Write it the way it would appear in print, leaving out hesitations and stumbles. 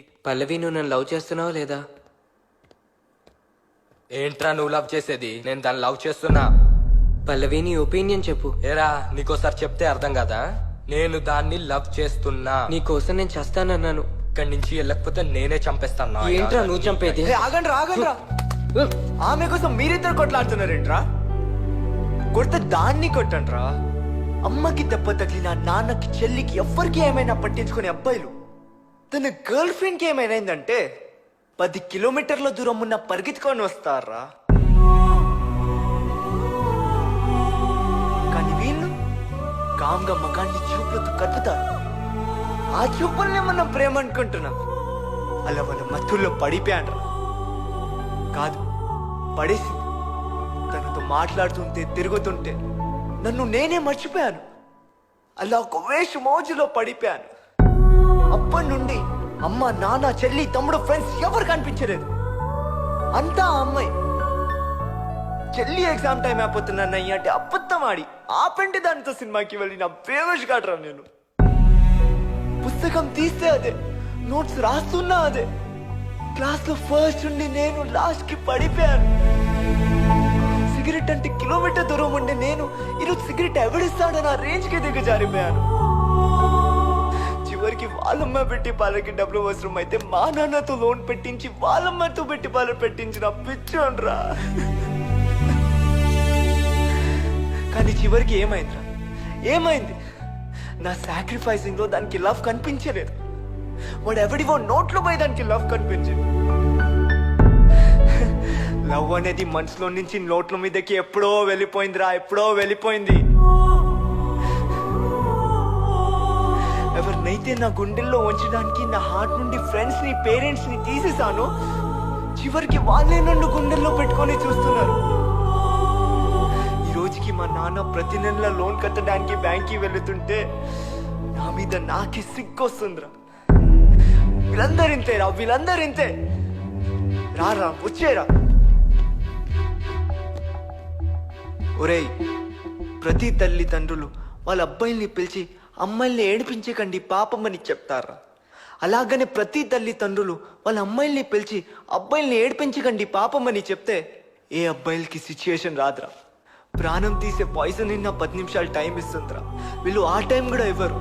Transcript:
పల్లవి, నువ్వు నన్ను లవ్ చేస్తున్నావా లేదా? ఏంట్రా నువ్వు లవ్ చేసేది? నేను దాన్ని లవ్ చేస్తున్నా. పల్లవి, నీ ఒపీనియన్ చెప్పు. ఏరా నీకోసారి చెప్తే అర్థం కాదా? నేను దాన్ని లవ్ చేస్తున్నా. నీ కోసం నేను చేస్తానన్నాను. ఇక్కడి నుంచి వెళ్ళకపోతే నేనే చంపేస్తాను. ఏంట్రా నువ్వు చంపేది? ఆగండి ఆగండ్రా. ఆమె కోసం మీరిద్దరు కొట్లాడుతున్నారేంట్రా? కొడితే దాన్ని కొట్టండ్రా. అమ్మకి దెబ్బ తగిలిన నాన్నకి చెల్లికి ఎవ్వరికి ఏమైనా పట్టించుకునే అబ్బాయిలు తన గర్ల్ ఫ్రెండ్ కి ఏమైనా 10 కిలోమీటర్ల దూరం ఉన్న పరిగెత్తుకొని వస్తారా? కానీ వీళ్ళు కామ్గా మగాన్ని చూపులతో కట్టుతారు. ఆ చూపుల్ని మనం ప్రేమ అనుకుంటున్నాం. అలా వాళ్ళ మత్తుల్లో పడిపోయాడ్రా. కాదు, పడేసింది. తనతో మాట్లాడుతుంటే తిరుగుతుంటే నన్ను నేనే మర్చిపోయాను. అలా ఒక వేష మోజులో పడిపోయాను. అప్పటి నుండి అమ్మ, నాన్న, చెల్లి, తమ్ముడు, ఫ్రెండ్స్ ఎవరు కనిపించలేదు. అంతా ఆ అమ్మాయి. చెల్లి ఎగ్జామ్ టైం అయిపోతున్నానయ్య అంటే అబద్ధం ఆడి ఆపండి దానితో సినిమాకి వెళ్ళి నా ఫేమస్ కాడరా. నేను పుస్తకం తీస్తే అదే, నోట్స్ రాస్తున్నా అదే. క్లాస్ లో ఫస్ట్ ఉండి నేను లాస్ట్ కి పడిపోయాను. సిగరెట్ అంటే కిలోమీటర్ దూరం ఉండే నేను ఈరోజు సిగరెట్ ఎవడిస్తాడని ఆ రేంజ్ కి దిగజారిపోయాను. చివరికి వాళ్ళమ్మ పెట్టి పాలకి డబ్బులు అవసరం అయితే మా నాన్నతో లోన్ పెట్టించి వాళ్ళమ్మతో పెట్టి పాలు పెట్టించిన పిచ్చోన్రా. కానీ చివరికి ఏమైందిరా? ఏమైంది? నా సాక్రిఫైసింగ్ లో దానికి లవ్ కనిపించలేదు. వాడు ఎవడివో నోట్లో పోయి దానికి లవ్ కనిపించింది. లవ్ అనేది మనసులో నుంచి నోట్ల మీదకి ఎప్పుడో వెళ్ళిపోయిందిరా, ఎప్పుడో వెళ్ళిపోయింది. ఎవరినైతే నా గుండెల్లో ఉంచడానికి నా హార్ట్ నుండి ఫ్రెండ్స్ ని, పేరెంట్స్ ని తీసేసాను, చివరికి వాళ్ళే నన్ను గుండెల్లో పెట్టుకొని చూస్తున్నారు. ఈ రోజుకి మా నాన్న ప్రతి నెల లోన్ కట్టడానికి బ్యాంక్కి వెళుతుంటే నా మీద నాకే సిగ్గొస్తుందిరా. వీళ్ళందరింతేరా, వీళ్ళందరింతే. రారా, వచ్చేరా. ఒరేయ్, ప్రతి తల్లిదండ్రులు వాళ్ళ అబ్బాయిల్ని పిలిచి అమ్మాయిల్ని ఏడిపించకండి పాపమని చెప్తారా? అలాగనే ప్రతి తల్లిదండ్రులు వాళ్ళ అమ్మాయిల్ని పిలిచి అబ్బాయిల్ని ఏడిపించకండి పాపమని చెప్తే ఏ అబ్బాయిలకి సిచ్యుయేషన్ రాదురా. ప్రాణం తీసే పాయిజన్ 10 నిమిషాలు టైం ఇస్తుందిరా. వీళ్ళు ఆ టైం కూడా ఇవ్వరు.